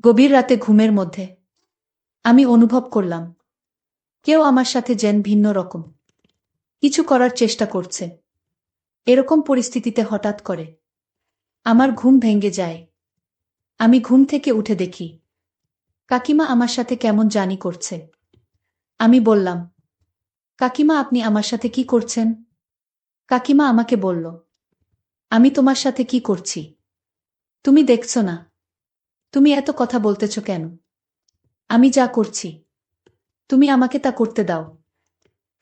গভীর রাতে ঘুমের মধ্যে আমি অনুভব করলাম কেউ আমার সাথে যেন ভিন্ন রকম কিছু করার চেষ্টা করছে। এরকম পরিস্থিতিতে হঠাৎ করে আমার ঘুম ভেঙে যায়। আমি ঘুম থেকে উঠে দেখি কাকিমা আমার সাথে কেমন জানি করছে। আমি বললাম, কাকিমা আপনি আমার সাথে কি করছেন? কাকিমা আমাকে বলল, আমি তোমার সাথে কি করছি তুমি দেখছো না? তুমি এত কথা বলতেছ কেন? আমি যা করছি তুমি আমাকে তা করতে দাও।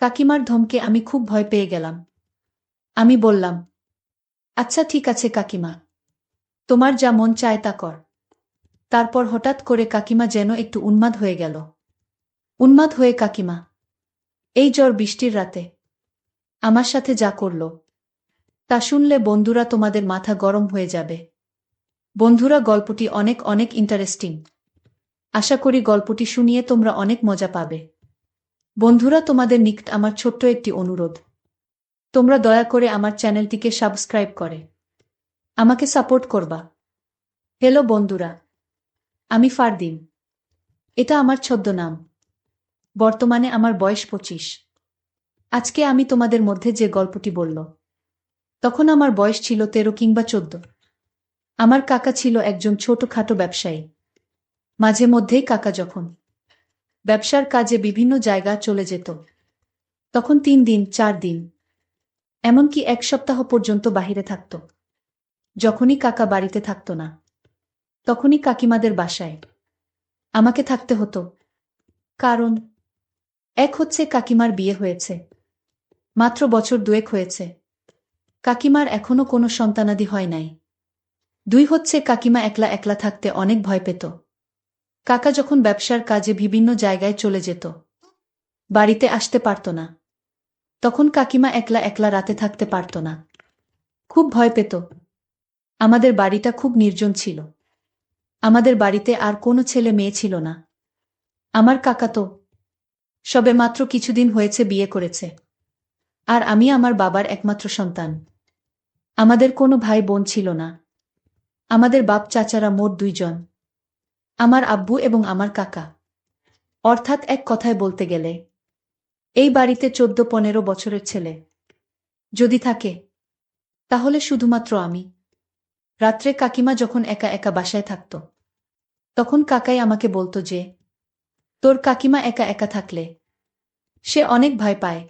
কাকিমার ধমকে আমি খুব ভয় পেয়ে গেলাম। আমি বললাম, আচ্ছা ঠিক আছে কাকিমা, তোমার যা মন চায় তা কর। তারপর হঠাৎ করে কাকিমা যেন একটু উন্মাদ হয়ে গেল। উন্মাদ হয়ে কাকিমা এই ঝড় বৃষ্টির রাতে আমার সাথে যা করল তা শুনলে বন্ধুরা তোমাদের মাথা গরম হয়ে যাবে। বন্ধুরা গল্পটি অনেক অনেক ইন্টারেস্টিং। আশা করি গল্পটি শুনিয়ে তোমরা অনেক মজা পাবে। বন্ধুরা তোমাদের নিকট আমার ছোট্ট একটি অনুরোধ, তোমরা দয়া করে আমার চ্যানেলটিকে সাবস্ক্রাইব করে আমাকে সাপোর্ট করবা। হ্যালো বন্ধুরা, আমি ফারদিন। এটা আমার ছদ্মনাম। বর্তমানে আমার বয়স 25। আজকে আমি তোমাদের মধ্যে যে গল্পটি বলল তখন আমার বয়স ছিল 13 কিংবা 14। আমার কাকা ছিল একজন ছোটখাটো ব্যবসায়ী। মাঝে মধ্যেই কাকা যখন ব্যবসার কাজে বিভিন্ন জায়গা চলে যেত তখন 3 দিন 4 দিন এমনকি 1 সপ্তাহ পর্যন্ত বাহিরে থাকত। যখনই কাকা বাড়িতে থাকত না তখনই কাকিমাদের বাসায় আমাকে থাকতে হতো। কারণ এক হচ্ছে কাকিমার বিয়ে হয়েছে, মাত্র বছর 2 হয়েছে। কাকিমার এখনো কোনো সন্তানাদি হয় নাই। 2 হচ্ছে কাকিমা একলা একলা থাকতে অনেক ভয় পেত। কাকা যখন ব্যবসার কাজে বিভিন্ন জায়গায় চলে যেত, বাড়িতে আসতে পারত না, তখন কাকিমা একলা একলা রাতে থাকতে পারত না, খুব ভয় পেত। আমাদের বাড়িটা খুব নির্জন ছিল। আমাদের বাড়িতে আর কোনো ছেলে মেয়ে ছিল না। আমার কাকা তো সবে মাত্র কিছুদিন হয়েছে বিয়ে করেছে। আর আমি আমার বাবার একমাত্র সন্তান। আমাদের কোনো ভাই বোন ছিল না। আমাদের বাপ চাচারা মোট 2 জন, আমার আব্বু এবং আমার কাকা। অর্থাৎ এক কথায় বলতে গেলে এই বাড়িতে 14-15 বছরের ছেলে যদি থাকে তাহলে শুধুমাত্র আমি। রাত্রে কাকিমা যখন একা একা বাসায় থাকত তখন কাকাই আমাকে বলতো যে, তোর কাকিমা একা একা থাকলে সে অনেক ভয় পায়।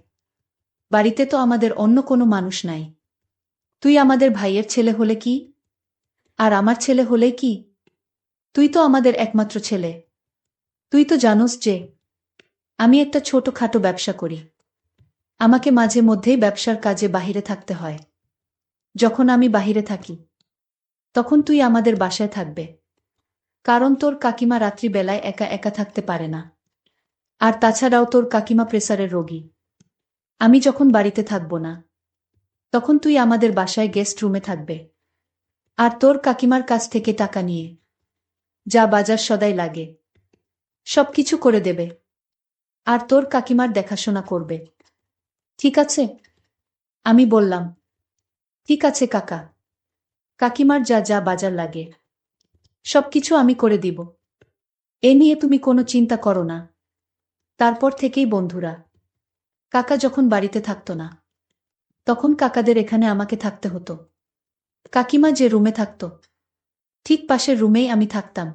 বাড়িতে তো আমাদের অন্য কোনো মানুষ নাই। তুই আমাদের ভাইয়ের ছেলে হলে কি, আর আমার ছেলে হলে কি, তুই তো আমাদের একমাত্র ছেলে। তুই তো জানোস যে আমি একটা ছোটখাটো ব্যবসা করি। আমাকে মাঝে মধ্যেই ব্যবসার কাজে বাহিরে থাকতে হয়। যখন আমি বাহিরে থাকি তখন তুই আমাদের বাসায় থাকবে। কারণ তোর কাকিমা রাত্রিবেলায় একা একা থাকতে পারে না। আর তাছাড়াও তোর কাকিমা প্রেসারের রোগী। আমি যখন বাড়িতে থাকব না তখন তুই আমাদের বাসায় গেস্ট রুমে থাকবে। আর তোর কাকিমার কাছ থেকে টাকা নিয়ে যা বাজার সদাই লাগে সবকিছু করে দেবে। আর তোর কাকিমার দেখাশোনা করবে। ঠিক আছে? আমি বললাম, ঠিক আছে কাকা। কাকিমার যা যা বাজার লাগে সবকিছু আমি করে দিব। এ নিয়ে তুমি কোনো চিন্তা করো না। তারপর থেকেই বন্ধুরা, কাকা যখন বাড়িতে থাকত না তখন কাকাদের এখানে আমাকে থাকতে হতো। কাকিমা যে রুমে থাকত ঠিক পাশের রুমেই আমি থাকতাম।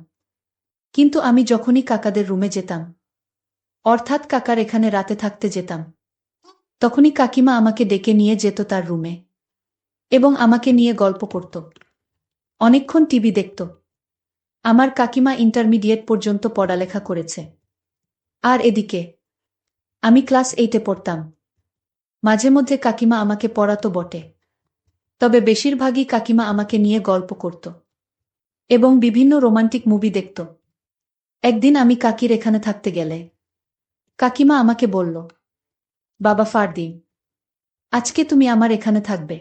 কিন্তু আমি যখনই কাকাদের রুমে যেতাম, অর্থাৎ কাকার এখানে রাতে থাকতে যেতাম, তখনই কাকিমা আমাকে ডেকে নিয়ে যেত তার রুমে এবং আমাকে নিয়ে গল্প করত, অনেকক্ষণ টিভি দেখত। আমার কাকিমা ইন্টারমিডিয়েট পর্যন্ত পড়ালেখা করেছে। আর এদিকে আমি ক্লাস 8-এ পড়তাম। মাঝে মধ্যে কাকিমা আমাকে পড়াতো বটে, তবে বেশিরভাগই কাকিমা আমাকে নিয়ে গল্প করত এবং বিভিন্ন রোমান্টিক মুভি দেখত। একদিন আমি কাকির এখানে থাকতে গেলে কাকিমা আমাকে বলল, বাবা ফারদিন, আজকে তুমি আমার এখানে থাকবে।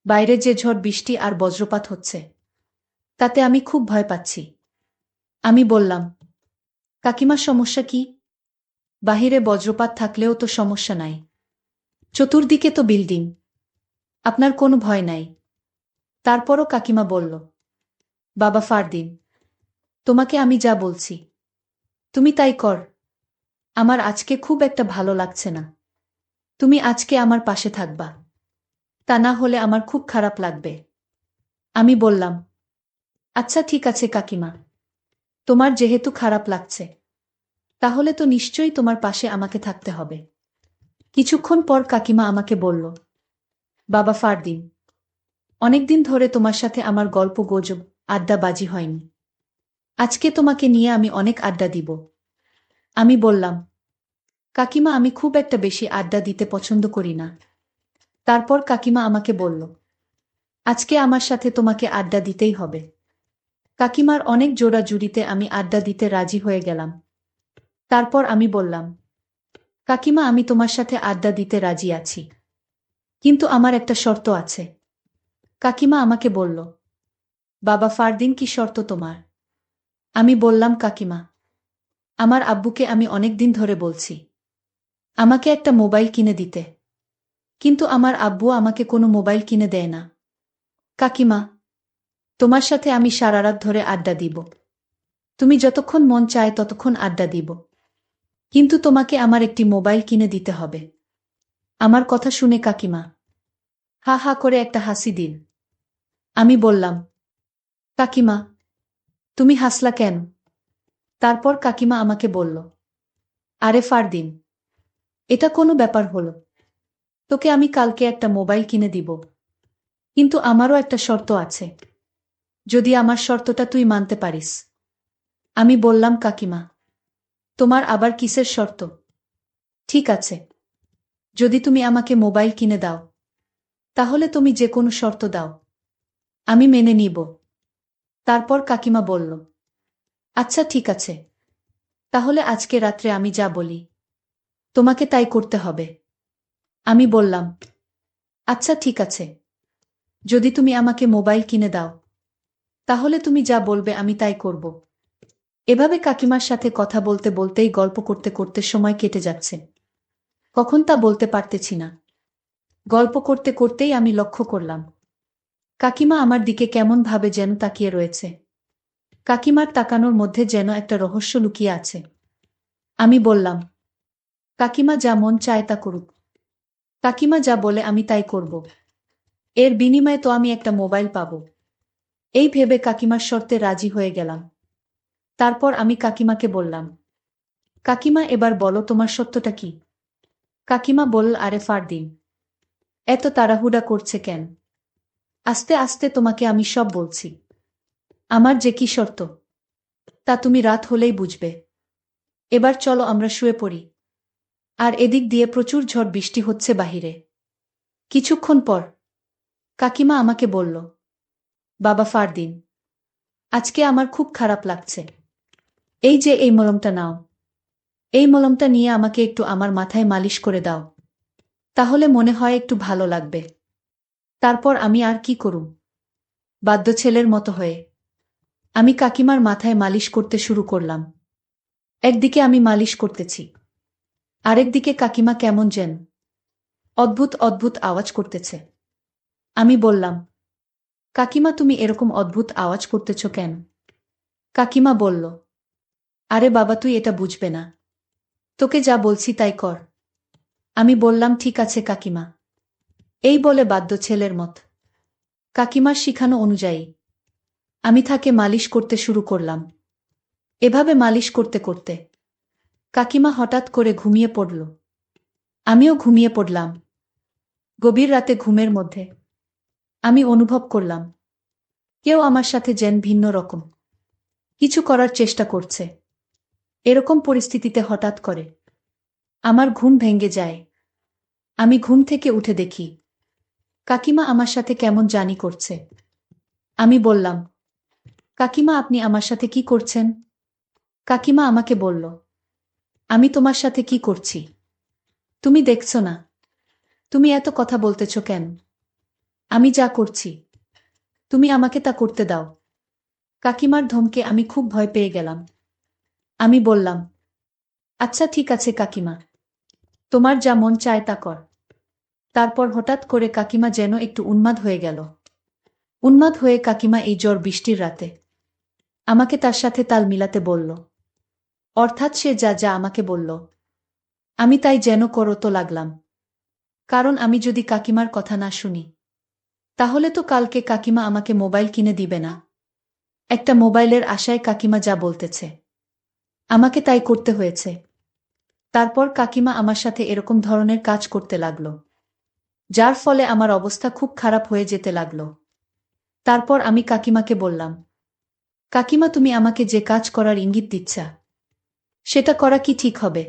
বাইরে যে ঝড় বৃষ্টি আর বজ্রপাত হচ্ছে তাতে আমি খুব ভয় পাচ্ছি। আমি বললাম, কাকিমার সমস্যা কি? বাহিরে বজ্রপাত থাকলেও তো সমস্যা নাই, চতুর্দিকে তো বিল্ডিং, আপনার কোনো ভয় নাই। তারপরও কাকিমা বলল, বাবা ফারদিন, তোমাকে আমি যা বলছি তুমি তাই কর। আমার আজকে খুব একটা ভালো লাগছে না। তুমি আজকে আমার পাশে থাকবা, তা না হলে আমার খুব খারাপ লাগবে। আমি বললাম, আচ্ছা ঠিক আছে কাকিমা, তোমার যেহেতু খারাপ লাগছে তাহলে তো নিশ্চয়ই তোমার পাশে আমাকে থাকতে হবে। কিছুক্ষণ পর কাকিমা আমাকে বলল, বাবা ফারদিন, অনেকদিন ধরে তোমার সাথে আমার গল্প গুজব আড্ডাবাজি হয়নি। আজকে তোমাকে নিয়ে আমি অনেক আড্ডা দিব। আমি বললাম, কাকিমা আমি খুব একটা বেশি আড্ডা দিতে পছন্দ করি না। তারপর কাকিমা আমাকে বলল, আজকে আমার সাথে তোমাকে আড্ডা দিতেই হবে। কাকিমার অনেক জোড়াজুড়িতে আমি আড্ডা দিতে রাজি হয়ে গেলাম। তারপর আমি বললাম, কাকিমা আমি তোমার সাথে আড্ডা দিতে রাজি আছি, কিন্তু আমার একটা শর্ত আছে। কাকিমা আমাকে বলল, বাবা ফারদিন কি শর্ত তোমার? আমি বললাম, কাকিমা আমার আব্বুকে আমি অনেক দিন ধরে বলছি আমাকে একটা মোবাইল কিনে দিতে, কিন্তু আমার আব্বু আমাকে কোনো মোবাইল কিনে দেয় না। কাকিমা তোমার সাথে আমি সারা রাত ধরে আড্ডা দিব, তুমি যতক্ষণ মন চায় ততক্ষণ আড্ডা দিব, কিন্তু তোমাকে আমার একটি মোবাইল কিনে দিতে হবে। আমার কথা শুনে কাকিমা হা হা করে একটা হাসি দিল। আমি বললাম, কাকিমা তুমি হাসলা কেন? তারপর কাকিমা আমাকে বলল, আরে ফারদিন, এটা কোনো ব্যাপার হলো? তোকে আমি কালকে একটা মোবাইল কিনে দিব, কিন্তু আমারও একটা শর্ত আছে, যদি আমার শর্তটা তুই মানতে পারিস। আমি বললাম, কাকিমা তোমার আবার কিসের শর্ত? ঠিক আছে, যদি তুমি আমাকে মোবাইল কিনে দাও তাহলে তুমি যে কোনো শর্ত দাও, আমি মেনে নিব। তারপর কাকিমা বলল, আচ্ছা ঠিক আছে, তাহলে আজকে রাত্রে আমি যা বলি তোমাকে তাই করতে হবে। আমি বললাম, আচ্ছা ঠিক আছে, যদি তুমি আমাকে মোবাইল কিনে দাও তাহলে তুমি যা বলবে আমি তাই করব। এভাবে কাকিমার সাথে কথা বলতে বলতেই গল্প করতে করতে সময় কেটে যাচ্ছে, কখন তা বলতে পারতেছি না। গল্প করতে করতেই আমি লক্ষ্য করলাম কাকিমা আমার দিকে কেমন ভাবে যেন তাকিয়ে রয়েছে। কাকিমার তাকানোর মধ্যে যেন একটা রহস্য লুকিয়ে আছে। আমি বললাম, কাকিমা যা মন চায় তা করুক, কাকিমা যা বলে আমি তাই করব, এর বিনিময়ে তো আমি একটা মোবাইল পাব। এই ভেবে কাকিমার শর্তে রাজি হয়ে গেলাম। তারপর আমি কাকিমাকে বললাম, কাকিমা এবার বলো তোমার সত্যটা কি? কাকিমা বলল, আরে ফারদিন, এত তাড়াহুড়া করছে কেন? আস্তে আস্তে তোমাকে আমি সব বলছি। আমার যে কি শর্ত তা তুমি রাত হলেই বুঝবে। এবার চলো আমরা শুয়ে পড়ি। আর এদিক দিয়ে প্রচুর ঝড় বৃষ্টি হচ্ছে বাহিরে। কিছুক্ষণ পর কাকিমা আমাকে বলল, বাবা ফারদিন, আজকে আমার খুব খারাপ লাগছে। এই যে এই মলমটা নাও, এই মলমটা নিয়ে আমাকে একটু আমার মাথায় মালিশ করে দাও, তাহলে মনে হয় একটু ভালো লাগবে। তারপর আমি আর কি করুম, বাধ্য ছেলের মতো হয়ে আমি কাকিমার মাথায় মালিশ করতে শুরু করলাম। একদিকে আমি মালিশ করতেছি, আরেকদিকে কাকিমা কেমন যেন অদ্ভুত অদ্ভুত আওয়াজ করতেছে। আমি বললাম, কাকিমা তুমি এরকম অদ্ভুত আওয়াজ করতেছ কেন? কাকিমা বলল, আরে বাবা তুই এটা বুঝবে না, তোকে যা বলছি তাই কর। আমি বললাম, ঠিক আছে কাকিমা। এই বলে বাধ্য ছেলের মত কাকিমার শিখানো অনুযায়ী আমি তাকে মালিশ করতে শুরু করলাম। এভাবে মালিশ করতে করতে কাকিমা হঠাৎ করে ঘুমিয়ে পড়ল। আমিও ঘুমিয়ে পড়লাম। গভীর রাতে ঘুমের মধ্যে আমি অনুভব করলাম কেউ আমার সাথে যেন ভিন্ন রকম কিছু করার চেষ্টা করছে। এরকম পরিস্থিতিতে হঠাৎ করে আমার ঘুম ভেঙে যায়। আমি ঘুম থেকে উঠে দেখি কাকিমা আমার সাথে কেমন জানি করছে। আমি বললাম, কাকিমা আপনি আমার সাথে কি করছেন? কাকিমা আমাকে বলল, আমি তোমার সাথে কি করছি তুমি দেখছো না? তুমি এত কথা বলতেছ কেন? আমি যা করছি তুমি আমাকে তা করতে দাও। কাকিমার ধমকে আমি খুব ভয় পেয়ে গেলাম। আমি বললাম, আচ্ছা ঠিক আছে কাকিমা, তোমার যা মন চায় তা কর। তারপর হঠাৎ করে কাকিমা যেন একটু উন্মাদ হয়ে গেল। উন্মাদ হয়ে কাকিমা এই ঝড় বৃষ্টির রাতে আমাকে তার সাথে তাল মিলাতে বলল। অর্থাৎ সে যা যা আমাকে বলল আমি তাই যেন করতে লাগলাম। কারণ আমি যদি কাকিমার কথা না শুনি তাহলে তো কালকে কাকিমা আমাকে মোবাইল কিনে দিবে না। একটা মোবাইলের আশায় কাকিমা যা বলতেছে আমাকে তাই করতে হয়েছে। তারপর কাকিমা আমার সাথে এরকম ধরনের কাজ করতে লাগল, যার ফলে আমার অবস্থা খুব খারাপ হয়ে যেতে লাগল। তারপর আমি কাকিমাকে বললাম, কাকিমা তুমি আমাকে যে কাজ করার ইঙ্গিত দিচ্ছা সেটা করা কি ঠিক হবে?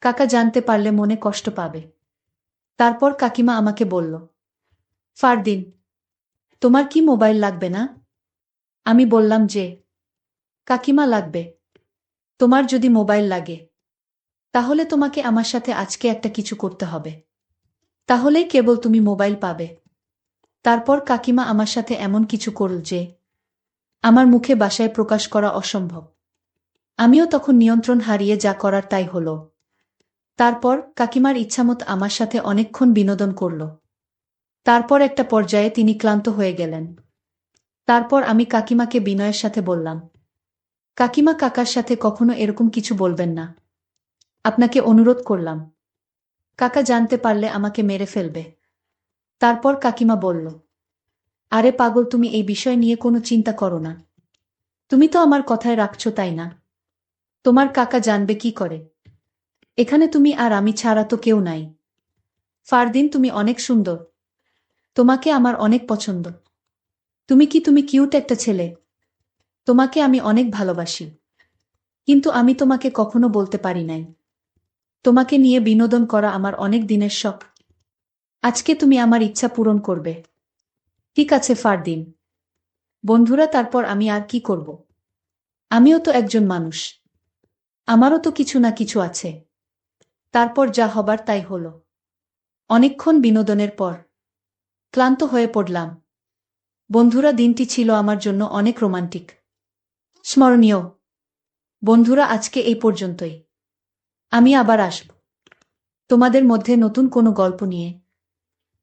কাকা জানতে পারলে মনে কষ্ট পাবে। তারপর কাকিমা আমাকে বলল, ফারদিন, তোমার কি মোবাইল লাগবে না? আমি বললাম যে, কাকিমা লাগবে। তোমার যদি মোবাইল লাগে তাহলে তোমাকে আমার সাথে আজকে একটা কিছু করতে হবে, তাহলেই কেবল তুমি মোবাইল পাবে। তারপর কাকিমা আমার সাথে এমন কিছু করল যে আমার মুখে ভাষায় প্রকাশ করা অসম্ভব। আমিও তখন নিয়ন্ত্রণ হারিয়ে যা করার তাই হল। তারপর কাকিমার ইচ্ছামত আমার সাথে অনেকক্ষণ বিনোদন করল। তারপর একটা পর্যায়ে তিনি ক্লান্ত হয়ে গেলেন। তারপর আমি কাকিমাকে বিনয়ের সাথে বললাম, কাকিমা কাকার সাথে কখনো এরকম কিছু বলবেন না। আপনাকে অনুরোধ করলাম। কাকা জানতে পারলে আমাকে মেরে ফেলবে। তারপর কাকিমা বলল, আরে পাগল, তুমি এই বিষয় নিয়ে কোনো চিন্তা করো না। তুমি তো আমার কথায় রাখছো, তাই না? তোমার কাকা জানবে কি করে? এখানে তুমি আর আমি ছাড়া তো কেউ নাই। ফারদিন, তুমি অনেক সুন্দর। তোমাকে আমার অনেক পছন্দ। তুমি কিউট একটা ছেলে। তোমাকে আমি অনেক ভালোবাসি। কিন্তু আমি তোমাকে কখনো বলতে পারি নাই। তোমাকে নিয়ে বিনোদন করা আমার অনেক দিনের শখ। আজকে তুমি আমার ইচ্ছা পূরণ করবে। ঠিক আছে ফারদিন। বন্ধুরা, তারপর আমি আর কি করব? আমিও তো একজন মানুষ। আমারও তো কিছু না কিছু আছে। তারপর যা হবার তাই হল। অনেকক্ষণ বিনোদনের পর ক্লান্ত হয়ে পড়লাম। বন্ধুরা, দিনটি ছিল আমার জন্য অনেক রোমান্টিক, স্মরণীয়। বন্ধুরা, আজকে এই পর্যন্তই। আমি আবার আসব তোমাদের মধ্যে নতুন কোনো গল্প নিয়ে।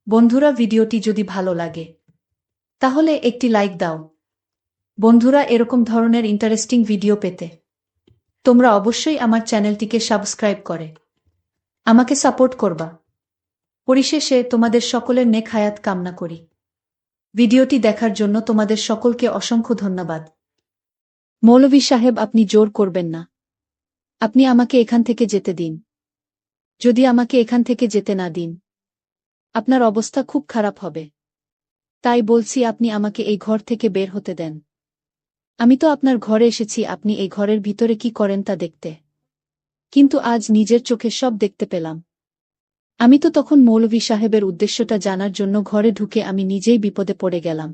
বন্ধুরা, ভিডিওটি যদি ভালো লাগে তাহলে একটি লাইক দাও। বন্ধুরা, এরকম ধরনের ইন্টারেস্টিং ভিডিও পেতে তোমরা অবশ্যই আমার চ্যানেলটিকে সাবস্ক্রাইব করে আমাকে সাপোর্ট করবা। পরিশেষে তোমাদের সকলের নেক হায়াত কামনা করি। ভিডিওটি দেখার জন্য তোমাদের সকলকে অসংখ্য ধন্যবাদ। মৌলভী সাহেব, আপনি জোর করবেন না। আপনি আমাকে এখান থেকে যেতে দিন। যদি আমাকে এখান থেকে যেতে না দিন আপনার অবস্থা খুব খারাপ হবে। তাই বলছি, আপনি আমাকে এই ঘর থেকে বের হতে দেন। আমি তো আপনার ঘরে এসেছি আপনি এই ঘরের ভিতরে কি করেন তা দেখতে। কিন্তু আজ নিজের চোখে সব দেখতে পেলাম। আমি তো তখন মৌলভী সাহেবের উদ্দেশ্যটা জানার জন্য ঘরে ঢুকে আমি নিজেই বিপদে পড়ে গেলাম।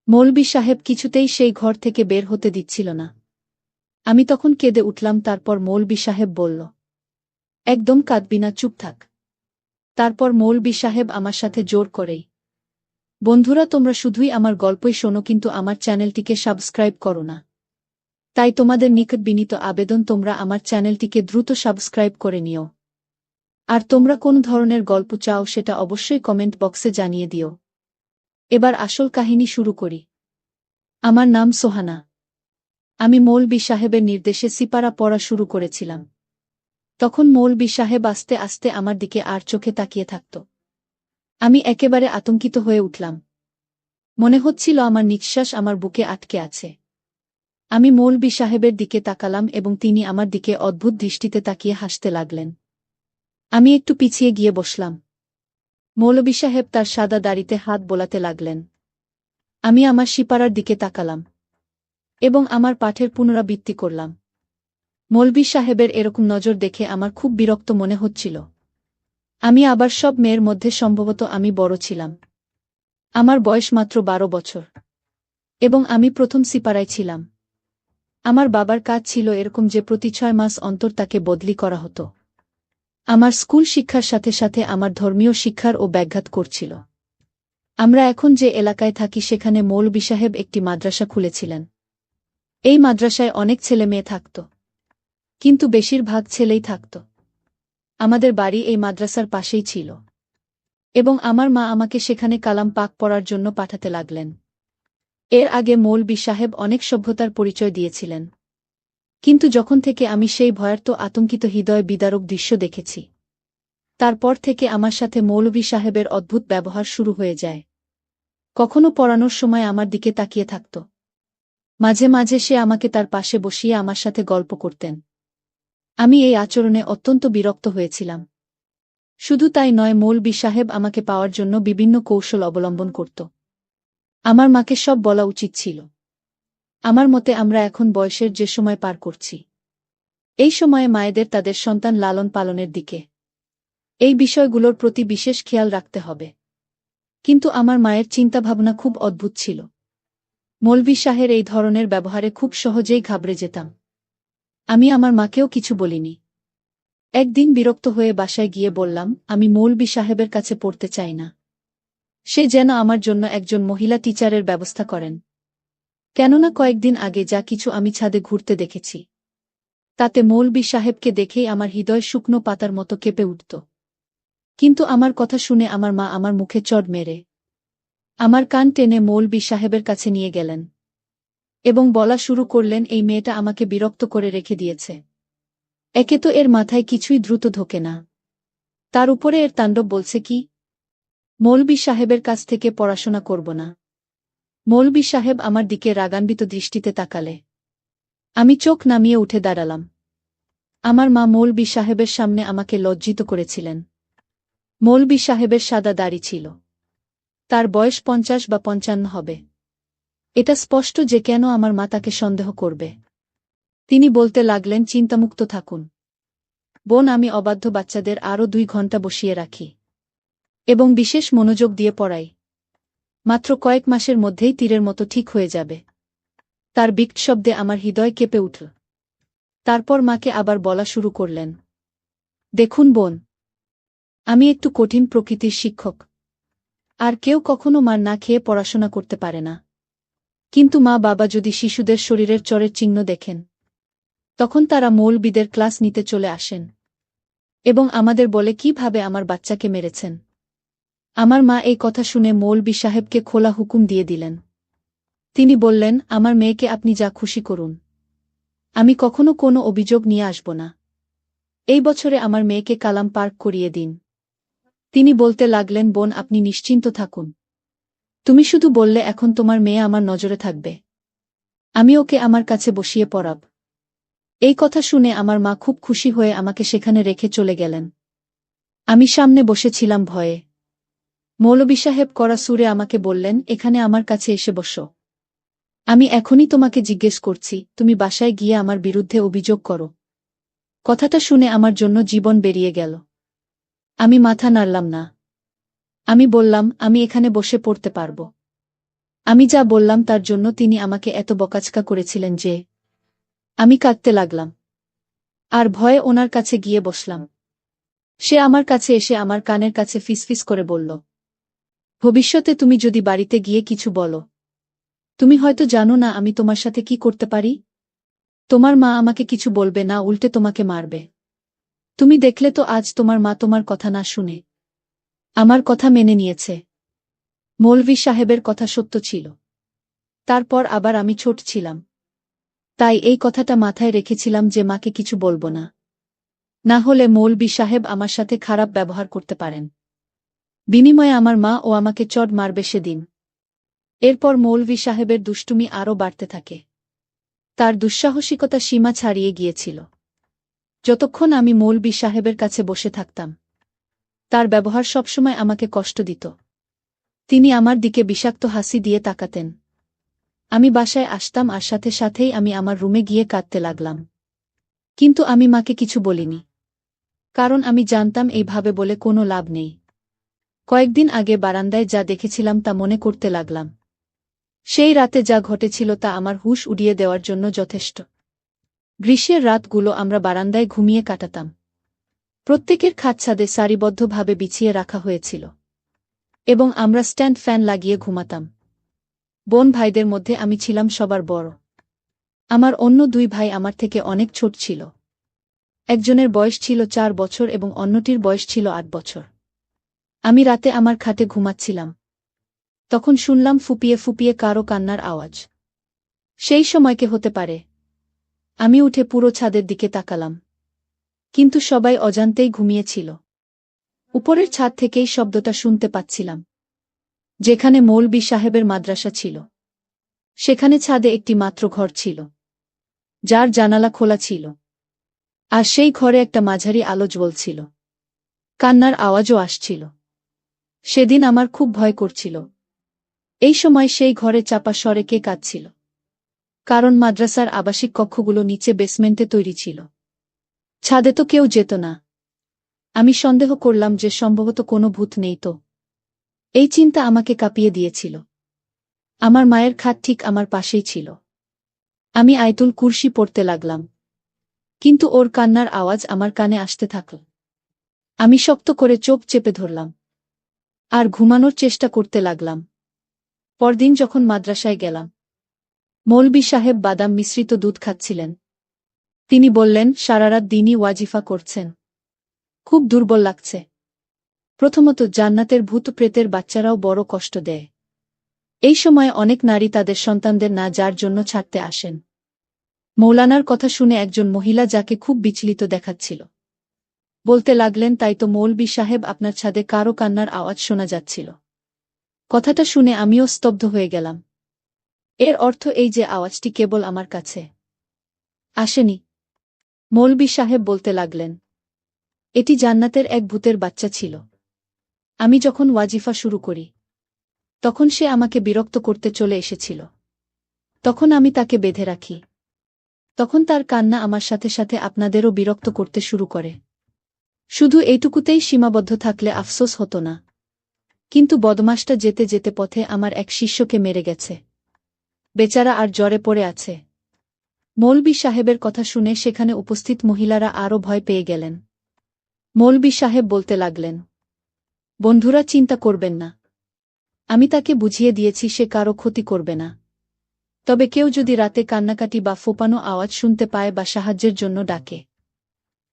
মৌলভী সাহেব কিছুতেই সেই ঘর থেকে বের হতে দিচ্ছিল না। আমি তখন কেঁদে উঠলাম। তারপর মৌলভী সাহেব বলল, একদম কাঁদবি না, চুপ থাক। তারপর মৌলভী সাহেব আমার সাথে জোর করেই। বন্ধুরা, তোমরা শুধুই আমার গল্পই শোনো, কিন্তু আমার চ্যানেলটিকে সাবস্ক্রাইব করো না। তাই তোমাদের নিকট বিনীত আবেদন, তোমরা আমার চ্যানেলটিকে দ্রুত সাবস্ক্রাইব করে নিও। আর তোমরা কোন ধরনের গল্প চাও সেটা অবশ্যই কমেন্ট বক্সে জানিয়ে দিও। এবার আসল কাহিনী শুরু করি। আমার নাম সোহানা। আমি মৌলভী সাহেবের নির্দেশে সিপারা পড়া শুরু করেছিলাম। তখন মৌলভী সাহেব আস্তে আস্তে আমার দিকে আর চোখে তাকিয়ে থাকত। আমি একেবারে আতঙ্কিত হয়ে উঠলাম। মনে হচ্ছিল আমার নিঃশ্বাস আমার বুকে আটকে আছে। আমি মৌলভী সাহেবের দিকে তাকালাম এবং তিনি আমার দিকে অদ্ভুত দৃষ্টিতে তাকিয়ে হাসতে লাগলেন। আমি একটু পিছিয়ে গিয়ে বসলাম। মৌলভী সাহেব তার সাদা দাড়িতে হাত বোলাতে লাগলেন। আমি আমার সিপারার দিকে তাকালাম এবং আমার পাঠের পুনরাবৃত্তি করলাম। মৌলভী সাহেবের এরকম নজর দেখে আমার খুব বিরক্ত মনে হচ্ছিল। আমি আবার সব মেয়ের মধ্যে সম্ভবত আমি বড় ছিলাম। আমার বয়স মাত্র 12 বছর এবং আমি প্রথম সিপারায় ছিলাম। আমার বাবার কাজ ছিল এরকম যে প্রতি 6 মাস অন্তর তাকে বদলি করা হতো। আমার স্কুল শিক্ষার সাথে সাথে আমার ধর্মীয় শিক্ষার ও ব্যাঘাত করছিল। আমরা এখন যে এলাকায় থাকি সেখানে মৌলভী সাহেব একটি মাদ্রাসা খুলেছিলেন। এই মাদ্রাসায় অনেক ছেলে মেয়ে থাকত, কিন্তু বেশিরভাগ ছেলেই থাকত। আমাদের বাড়ি এই মাদ্রাসার পাশেই ছিল এবং আমার মা আমাকে সেখানে কালাম পাক পড়ার জন্য পাঠাতে লাগলেন। এর আগে মৌলভী সাহেব অনেক সভ্যতার পরিচয় দিয়েছিলেন, কিন্তু যখন থেকে আমি সেই ভয়ার্ত আতঙ্কিত হৃদয় বিদারক দৃশ্য দেখেছি, তারপর থেকে আমার সাথে মৌলভী সাহেবের অদ্ভুত ব্যবহার শুরু হয়ে যায়। কখনো পড়ানোর সময় আমার দিকে তাকিয়ে থাকত, মাঝে মাঝে সে আমাকে তার পাশে বসিয়ে আমার সাথে গল্প করতেন। আমি এই আচরণে অত্যন্ত বিরক্ত হয়েছিলাম। শুধু তাই নয়, মৌলভী সাহেব আমাকে পাওয়ার জন্য বিভিন্ন কৌশল অবলম্বন করত। আমার মাকে সব বলা উচিত ছিল। আমার মতে আমরা এখন বয়সের যে সময় পার করছি, এই সময়ে মায়েদের তাদের সন্তান লালন পালনের দিকে এই বিষয়গুলোর প্রতি বিশেষ খেয়াল রাখতে হবে। কিন্তু আমার মায়ের চিন্তাভাবনা খুব অদ্ভুত ছিল। মৌলভী সাহের এই ধরনের ব্যবহারে খুব সহজেই ঘাবড়ে যেতাম। আমি আমার মাকেও কিছু বলিনি। একদিন বিরক্ত হয়ে বাসায় গিয়ে বললাম, আমি মৌলভী সাহেবের কাছে পড়তে চাই না। সে যেন আমার জন্য একজন মহিলা টিচারের ব্যবস্থা করেন। কেননা কয়েকদিন আগে যা কিছু আমি ছাদে ঘুরতে দেখেছি, তাতে মৌলভী সাহেবকে দেখেই আমার হৃদয় শুকনো পাতার মতো কেঁপে উঠত। কিন্তু আমার কথা শুনে আমার মা আমার মুখে চড় মেরে আমার কান টেনে মৌলভী সাহেবের কাছে নিয়ে গেলেন এবং বলা শুরু করলেন, এই মেয়েটা আমাকে বিরক্ত করে রেখে দিয়েছে। একে তো এর মাথায় কিছুই দ্রুত ঢোকে না, তার উপরে এর তাণ্ডব বলছে কি মৌলভী সাহেবের কাছ থেকে পড়াশোনা করব না। মৌলভী সাহেব আমার দিকে রাগান্বিত দৃষ্টিতে তাকালে আমি চোখ নামিয়ে উঠে দাঁড়ালাম। আমার মা মৌলভী সাহেবের সামনে আমাকে লজ্জিত করেছিলেন। মৌলভী সাহেবের সাদা দাড়ি ছিল। তার বয়স 50 বা 55 হবে। এটা স্পষ্ট যে কেন আমার মা তাকে সন্দেহ করবে। তিনি বলতে লাগলেন, চিন্তামুক্ত থাকুন বোন, আমি অবাধ্য বাচ্চাদের আরও 2 ঘন্টা বসিয়ে রাখি এবং বিশেষ মনোযোগ দিয়ে পড়াই। মাত্র কয়েক মাসের মধ্যেই তীরের মতো ঠিক হয়ে যাবে। তার বিকট শব্দে আমার হৃদয় কেঁপে উঠল। তারপর মাকে আবার বলা শুরু করলেন, দেখুন বোন, আমি একটু কঠিন প্রকৃতির শিক্ষক, আর কেউ কখনো মার না খেয়ে পড়াশোনা করতে পারে না। কিন্তু মা বাবা যদি শিশুদের শরীরের চরের চিহ্ন দেখেন, তখন তারা মৌলবীদের ক্লাস নিতে চলে আসেন এবং আমাদের বলে কিভাবে আমার বাচ্চাকে মেরেছেন। আমার মা এই কথা শুনে মৌলভী সাহেবকে খোলা হুকুম দিয়ে দিলেন। তিনি বললেন, আমার মেয়েকে আপনি যা খুশি করুন, আমি কখনো কোনো অভিযোগ নিয়ে আসব না। এই বছরে আমার মেয়েকে কালাম পার্ক করিয়ে দিন। তিনি বলতে লাগলেন, বোন, আপনি নিশ্চিন্ত থাকুন। তুমি শুধু বললে এখন তোমার মেয়ে আমার নজরে থাকবে, আমি ওকে আমার কাছে বসিয়ে পড়াব। এই কথা শুনে আমার মা খুব খুশি হয়ে আমাকে সেখানে রেখে চলে গেলেন। আমি সামনে বসেছিলাম ভয়ে। মৌলভী সাহেব কড়া সুরে আমাকে বললেন, এখানে আমার কাছে এসে বসো। আমি এখনই তোমাকে জিজ্ঞেস করছি, তুমি বাসায় গিয়ে আমার বিরুদ্ধে অভিযোগ করো। কথাটা শুনে আমার জন্য জীবন বেরিয়ে গেল। আমি মাথা নাড়লাম না। আমি বললাম, আমি এখানে বসে পড়তে পারব। আমি যা বললাম তার জন্য তিনি আমাকে এত বকাঝকা করেছিলেন যে আমি কাঁদতে লাগলাম আর ভয়ে ওনার কাছে গিয়ে বসলাম। সে আমার কাছে এসে আমার কানের কাছে ফিসফিস করে বলল, ভবিষ্যতে তুমি যদি বাড়িতে গিয়ে কিছু বলো, তুমি হয়তো জানো না আমি তোমার সাথে কি করতে পারি। তোমার মা আমাকে কিছু বলবে না, উল্টে তোমাকে মারবে। তুমি দেখলে তো আজ তোমার মা তোমার কথা না শুনে আমার কথা মেনে নিয়েছে। মৌলভী সাহেবের কথা সত্য ছিল। তারপর আবার আমি ছোট ছিলাম, তাই এই কথাটা মাথায় রেখেছিলাম যে মাকে কিছু বলবো না, না হলে মৌলভী সাহেব আমার সাথে খারাপ ব্যবহার করতে পারেন। বিনিময়ে আমার মা ও আমাকে চড় মারবে সেদিন। এরপর মৌলভী সাহেবের দুষ্টুমি আরও বাড়তে থাকে। তার দুঃসাহসিকতা সীমা ছাড়িয়ে গিয়েছিল। যতক্ষণ আমি মৌলভী সাহেবের কাছে বসে থাকতাম, তার ব্যবহার সবসময় আমাকে কষ্ট দিত। তিনি আমার দিকে বিষাক্ত হাসি দিয়ে তাকাতেন। আমি বাসায় আসতাম আর সাথে সাথেই আমি আমার রুমে গিয়ে কাঁদতে লাগলাম। কিন্তু আমি মাকে কিছু বলিনি, কারণ আমি জানতাম এইভাবে বলে কোনো লাভ নেই। কয়েকদিন আগে বারান্দায় যা দেখেছিলাম তা মনে করতে লাগলাম। সেই রাতে যা ঘটেছিল তা আমার হুঁশ উড়িয়ে দেওয়ার জন্য যথেষ্ট। গ্রীষ্মের রাতগুলো আমরা বারান্দায় ঘুমিয়ে কাটাতাম। প্রত্যেকের খাট ছাদে সারিবদ্ধভাবে বিছিয়ে রাখা হয়েছিল এবং আমরা স্ট্যান্ড ফ্যান লাগিয়ে ঘুমাতাম। বোন ভাইদের মধ্যে আমি ছিলাম সবার বড়। আমার অন্য 2 ভাই আমার থেকে অনেক ছোট ছিল। একজনের বয়স ছিল 4 বছর এবং অন্যটির বয়স ছিল 8 বছর। আমি রাতে আমার খাটে ঘুমাচ্ছিলাম। তখন শুনলাম ফুপিয়ে ফুপিয়ে কারো কান্নার আওয়াজ। সেই সময় কে হতে পারে? আমি উঠে পুরো ছাদের দিকে তাকালাম, কিন্তু সবাই অজান্তেই ঘুমিয়েছিল। উপরের ছাদ থেকেই শব্দটা শুনতে পাচ্ছিলাম। যেখানে মৌলবি সাহেবের মাদ্রাসা ছিল, সেখানে ছাদে একটি মাত্র ঘর ছিল, যার জানালা খোলা ছিল, আর সেই ঘরে একটা মাঝারি আলো জ্বলছিল। কান্নার আওয়াজও আসছিল। সেদিন আমার খুব ভয় করছিল। এই সময় সেই ঘরে চাপা স্বরে কে কাঁদছিল? কারণ মাদ্রাসার আবাসিক কক্ষগুলো নিচে বেসমেন্টে তৈরি ছিল। ছাদে তো কেউ যেত না। আমি সন্দেহ করলাম যে সম্ভবত কোনো ভূত নেই তো। এই চিন্তা আমাকে কাঁপিয়ে দিয়েছিল। আমার মায়ের খাট ঠিক আমার পাশেই ছিল। আমি আয়াতুল কুরসি পড়তে লাগলাম, কিন্তু ওর কান্নার আওয়াজ আমার কানে আসতে থাকল। আমি শক্ত করে চোখ চেপে ধরলাম আর ঘুমানোর চেষ্টা করতে লাগলাম। পরদিন যখন মাদ্রাসায় গেলাম, মৌলবি সাহেব বাদাম মিশ্রিত দুধ খাচ্ছিলেন। তিনি বললেন, সারারাত দিনই ওয়াজিফা করছেন, খুব দুর্বল লাগছে। প্রথমত, জান্নাতের ভূত প্রেতের বাচ্চারাও বড় কষ্ট দেয়। এই সময়ে অনেক নারী তাদের সন্তানদের না যার জন্য ছাড়তে আসেন। মৌলানার কথা শুনে একজন মহিলা, যাকে খুব বিচলিত দেখাচ্ছিল, বলতে লাগলেন, তাই তো মৌলবি সাহেব, আপনার ছাদে কারো কান্নার আওয়াজ শোনা যাচ্ছিল। কথাটা শুনে আমিও স্তব্ধ হয়ে গেলাম। এর অর্থ এই যে আওয়াজটি কেবল আমার কাছে আসেনি। মৌলবি সাহেব বলতে লাগলেন, এটি জান্নাতের এক ভূতের বাচ্চা ছিল। আমি যখন ওয়াজিফা শুরু করি, তখন সে আমাকে বিরক্ত করতে চলে এসেছিল। তখন আমি তাকে বেঁধে রাখি। তখন তার কান্না আমার সাথে সাথে আপনাদেরও বিরক্ত করতে শুরু করে। শুধু এইটুকুতেই সীমাবদ্ধ থাকলে আফসোস হতো না, কিন্তু বদমাসটা যেতে যেতে পথে আমার এক শিষ্যকে মেরে গেছে। বেচারা আর জ্বরে পড়ে আছে। মৌলবি সাহেবের কথা শুনে সেখানে উপস্থিত মহিলারা আরও ভয় পেয়ে গেলেন। মৌলবি সাহেব বলতে লাগলেন, বন্ধুরা, চিন্তা করবেন না। আমি তাকে বুঝিয়ে দিয়েছি সে কারো ক্ষতি করবে না। তবে কেউ যদি রাতে কান্নাকাটি বা ফোঁপানো আওয়াজ শুনতে পায় বা সাহায্যের জন্য ডাকে,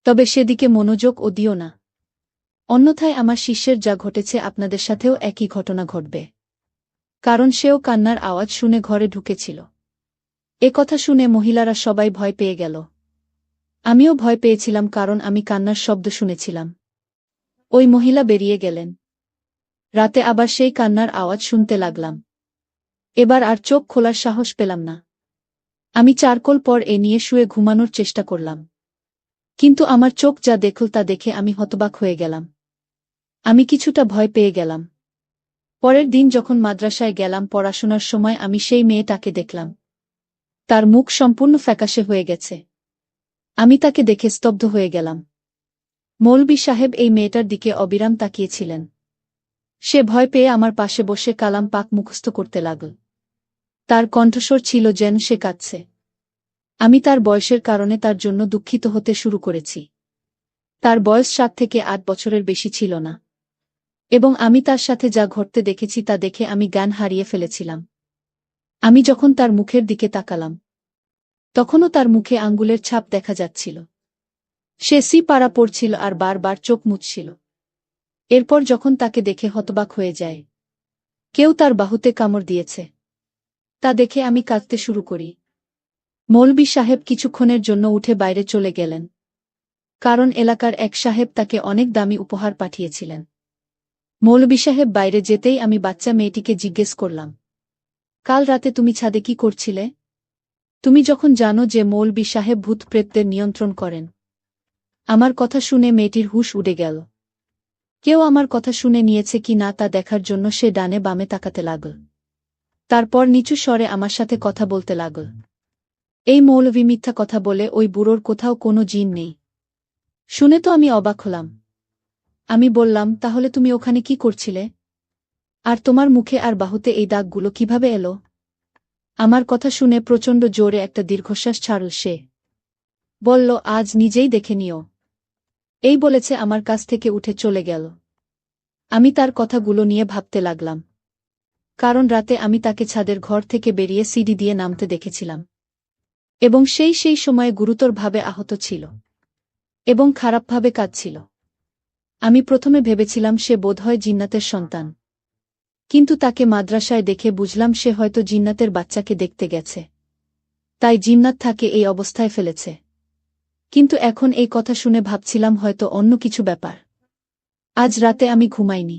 তবে সেদিকে মনোযোগ ও দিও না। অন্যথায় আমার শিষ্যের যা ঘটেছে আপনাদের সাথেও একই ঘটনা ঘটবে। কারণ সেও কান্নার আওয়াজ শুনে ঘরে ঢুকেছিল। এ কথা শুনে মহিলারা সবাই ভয় পেয়ে গেল। আমিও ভয় পেয়েছিলাম, কারণ আমি কান্নার শব্দ শুনেছিলাম। ওই মহিলা বেরিয়ে গেলেন। রাতে আবার সেই কান্নার আওয়াজ শুনতে লাগলাম। এবার আর চোখ খোলার সাহস পেলাম না। আমি চারকোল পর এ নিয়ে শুয়ে ঘুমানোর চেষ্টা করলাম, কিন্তু আমার চোখ যা দেখল তা দেখে আমি হতবাক হয়ে গেলাম। আমি কিছুটা ভয় পেয়ে গেলাম। পরের দিন যখন মাদ্রাসায় গেলাম পড়াশোনার সময়, আমি সেই মেয়েটাকে দেখলাম। তার মুখ সম্পূর্ণ ফ্যাকাশে হয়ে গেছে। আমি তাকে দেখে স্তব্ধ হয়ে গেলাম। মৌলবি সাহেব এই মেয়েটার দিকে অবিরাম তাকিয়েছিলেন। সে ভয় পেয়ে আমার পাশে বসে কালাম পাক মুখস্থ করতে লাগল। তার কণ্ঠস্বর ছিল যেন সে কাঁদছে। আমি তার বয়সের কারণে তার জন্য দুঃখিত হতে শুরু করেছি। তার বয়স 7 থেকে 8 বছরের বেশি ছিল না, এবং আমি তার সাথে যা ঘটতে দেখেছি তা দেখে আমি জ্ঞান হারিয়ে ফেলেছিলাম। আমি যখন তার মুখের দিকে তাকালাম, তখনও তার মুখে আঙ্গুলের ছাপ দেখা যাচ্ছিল। সে পাড়া পড়ছিল আর বারবার চোখ মুছছিল। এরপর যখন তাকে দেখে হতবাক হয়ে যায়, কেউ তার বাহুতে কামড় দিয়েছে, তা দেখে আমি কাঁদতে শুরু করি। মৌলবি সাহেব কিছুক্ষণের জন্য উঠে বাইরে চলে গেলেন, কারণ এলাকার এক সাহেব তাকে অনেক দামি উপহার পাঠিয়েছিলেন। মৌলবি সাহেব বাইরে যেতেই আমি বাচ্চা মেয়েটিকে জিজ্ঞেস করলাম, কাল রাতে তুমি ছাদে কি করছিলে? তুমি যখন জানো যে মৌলবি সাহেব ভূত প্রেতদের নিয়ন্ত্রণ করেন। আমার কথা শুনে মেয়েটির হুঁশ উড়ে গেল। কেউ আমার কথা শুনে নিয়েছে কি না তা দেখার জন্য সে ডানে বামে তাকাতে লাগল। তারপর নিচু স্বরে আমার সাথে কথা বলতে লাগল। এই মৌলভী মিথ্যা কথা বলে, ওই বুড়োর কোথাও কোনো জিন নেই। শুনে তো আমি অবাক হলাম। আমি বললাম, তাহলে তুমি ওখানে কি করছিলে? আর তোমার মুখে আর বাহুতে এই দাগগুলো কিভাবে এলো? আমার কথা শুনে প্রচণ্ড জোরে একটা দীর্ঘশ্বাস ছাড়ল সে। বলল, আজ নিজেই দেখে নিও। এই বলেছে আমার কাছ থেকে উঠে চলে গেল। আমি তার কথাগুলো নিয়ে ভাবতে লাগলাম, কারণ রাতে আমি তাকে ছাদের ঘর থেকে বেরিয়ে সিঁড়ি দিয়ে নামতে দেখেছিলাম, এবং সেই সময়ে গুরুতরভাবে আহত ছিল এবং খারাপভাবে কাঁদছিল। আমি প্রথমে ভেবেছিলাম সে বোধহয় জিন্নাতের সন্তান, কিন্তু তাকে মাদ্রাসায় দেখে বুঝলাম সে হয়তো জিন্নাতের বাচ্চাকে দেখতে গেছে, তাই জিন্নাত থাকে এই অবস্থায় ফেলেছে। কিন্তু এখন এই কথা শুনে ভাবছিলাম হয়তো অন্য কিছু ব্যাপার। আজ রাতে আমি ঘুমাইনি।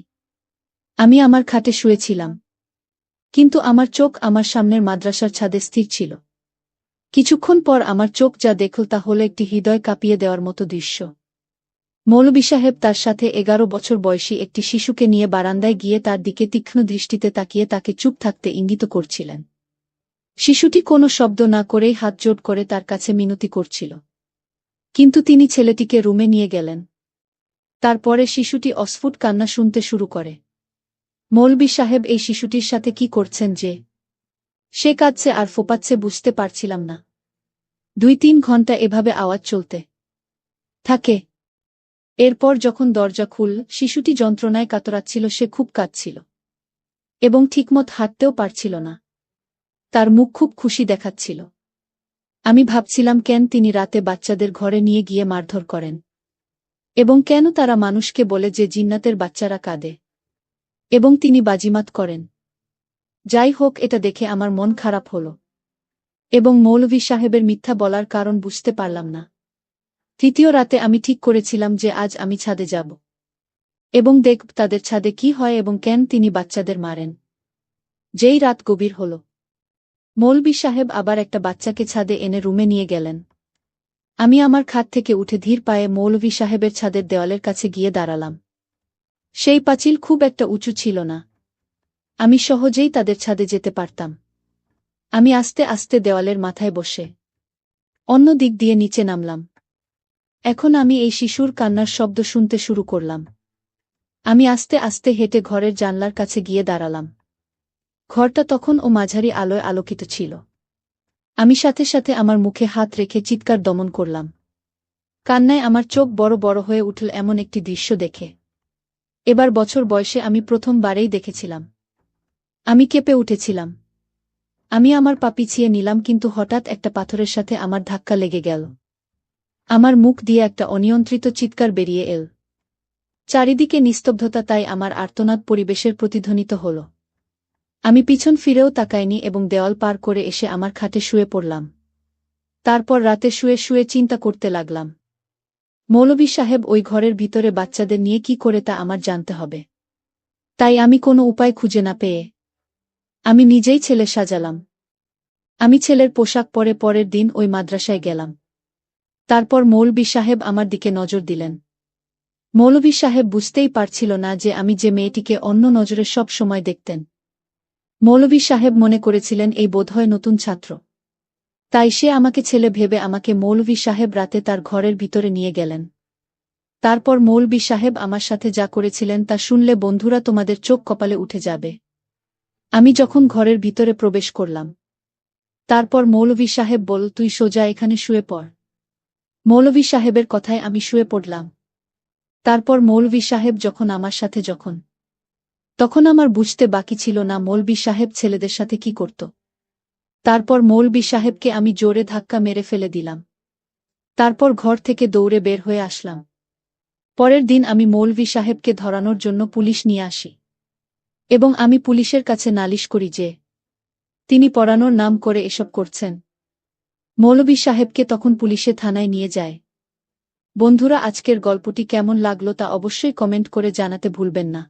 আমি আমার খাটে শুয়েছিলাম, কিন্তু আমার চোখ আমার সামনের মাদ্রাসার ছাদে স্থির ছিল। কিছুক্ষণ পর আমার চোখ যা দেখল তা হলো একটি হৃদয় কাঁপিয়ে দেওয়ার মতো দৃশ্য। মৌলভী সাহেব তার সাথে 11 বছর বয়সী একটি শিশুকে নিয়ে বারান্দায় গিয়ে তার দিকে তীক্ষ্ণ দৃষ্টিতে তাকিয়ে তাকে চুপ থাকতে ইঙ্গিত করছিলেন। শিশুটি কোনো শব্দ না করেই হাত জোড় করে তার কাছে মিনতি করছিল। কিন্তু তিনি ছেলেটিকে রুমে নিয়ে গেলেন। তারপরে শিশুটি অস্ফুট কান্না শুনতে শুরু করে। মৌলভী সাহেব এই শিশুটির সাথে কি করছেন যে সে কাঁদছে আর ফোঁপাচ্ছে বুঝতে পারছিলাম না। 2-3 ঘন্টা এভাবে আওয়াজ চলতে থাকে। এরপর যখন দরজা খুলল, শিশুটি যন্ত্রণায় কাতরাচ্ছিল, সে খুব কাঁদছিল এবং ঠিকমত হাঁটতেও পারছিল না। তার মুখ খুব খুশি দেখাচ্ছিল। আমি ভাবছিলাম কেন তিনি রাতে বাচ্চাদের ঘরে নিয়ে গিয়ে মারধর করেন, এবং কেন তারা মানুষকে বলে যে জিন্নাতের বাচ্চারা কাঁদে, এবং তিনি বাজিমাত করেন। যাই হোক, এটা দেখে আমার মন খারাপ হল এবং মৌলভী সাহেবের মিথ্যা বলার কারণ বুঝতে পারলাম না। তৃতীয় রাতে আমি ঠিক করেছিলাম যে আজ আমি ছাদে যাব এবং দেখব তাদের ছাদে কি হয় এবং কেন তিনি বাচ্চাদের মারেন। যেই রাত গভীর হল, মৌলভী সাহেব আবার একটা বাচ্চাকে ছাদে এনে রুমে নিয়ে গেলেন। আমি আমার খাট থেকে উঠে ধীর পায়ে মৌলভী সাহেবের ছাদের দেওয়ালের কাছে গিয়ে দাঁড়ালাম। সেই পাঁচিল খুব একটা উঁচু ছিল না, আমি সহজেই তাদের ছাদে যেতে পারতাম। আমি আস্তে আস্তে দেওয়ালের মাথায় বসে অন্য দিক দিয়ে নিচে নামলাম। এখন আমি এই শিশুর কান্নার শব্দ শুনতে শুরু করলাম। আমি আস্তে আস্তে হেঁটে ঘরের জানলার কাছে গিয়ে দাঁড়ালাম। ঘরটা তখন ও মাঝারি আলোয় আলোকিত ছিল। আমি সাথে সাথে আমার মুখে হাত রেখে চিৎকার দমন করলাম। কান্নায় আমার চোখ বড় বড় হয়ে উঠল এমন একটি দৃশ্য দেখে। এবার বছর বয়সে আমি প্রথমবারেই দেখেছিলাম। আমি কেঁপে উঠেছিলাম। আমি আমার পা পিছিয়ে নিলাম, কিন্তু হঠাৎ একটা পাথরের সাথে আমার ধাক্কা লেগে গেল। আমার মুখ দিয়ে একটা অনিয়ন্ত্রিত চিৎকার বেরিয়ে এল। চারিদিকে নিস্তব্ধতা, তাই আমার আর্তনাদ পরিবেশের প্রতিধ্বনিত হল। আমি পিছন ফিরেও তাকাইনি এবং দেওয়াল পার করে এসে আমার খাটে শুয়ে পড়লাম। তারপর রাতে শুয়ে শুয়ে চিন্তা করতে লাগলাম, মৌলভী সাহেব ওই ঘরের ভিতরে বাচ্চাদের নিয়ে কি করে তা আমার জানতে হবে। তাই আমি কোনো উপায় খুঁজে না পেয়ে আমি নিজেই ছেলে সাজালাম। আমি ছেলের পোশাক পরে পরের দিন ওই মাদ্রাসায় গেলাম। তারপর মৌলভী সাহেব আমার দিকে নজর দিলেন। মৌলভী সাহেব বুঝতেই পারছিল না যে আমি যে মেয়েটিকে অন্য নজরে সব সময় দেখতেন। মৌলভী সাহেব মনে করেছিলেন এই বোধহয় নতুন ছাত্র, তাই সে আমাকে ছেলে ভেবে আমাকে মৌলভী সাহেব রাতে তার ঘরের ভিতরে নিয়ে গেলেন। তারপর মৌলভী সাহেব আমার সাথে যা করেছিলেন তা শুনলে বন্ধুরা তোমাদের চোখ কপালে উঠে যাবে। আমি যখন ঘরের ভিতরে প্রবেশ করলাম, তারপর মৌলভী সাহেব বলল, তুই সোজা এখানে শুয়ে পড়। মৌলভী সাহেবের কথায় আমি শুয়ে পড়লাম। তারপর মৌলভী সাহেব যখন আমার সাথে তখন আমার বুঝতে বাকি ছিল না মৌলভী সাহেব ছেলেদের সাথে কি করত। তারপর মৌলভী সাহেবকে আমি জোরে ধাক্কা মেরে ফেলে দিলাম। তারপর ঘর থেকে দৌড়ে বের হয়ে আসলাম। পরের দিন আমি মৌলভী সাহেবকে ধরানোর জন্য পুলিশ নিয়ে আসি এবং আমি পুলিশের কাছে নালিশ করি যে তিনি পড়ানোর নাম করে এসব করছেন। মৌলভী সাহেবকে তখন পুলিশে থানায় নিয়ে যায়। বন্ধুরা, আজকের গল্পটি কেমন লাগলো তা অবশ্যই কমেন্ট করে জানাতে ভুলবেন না।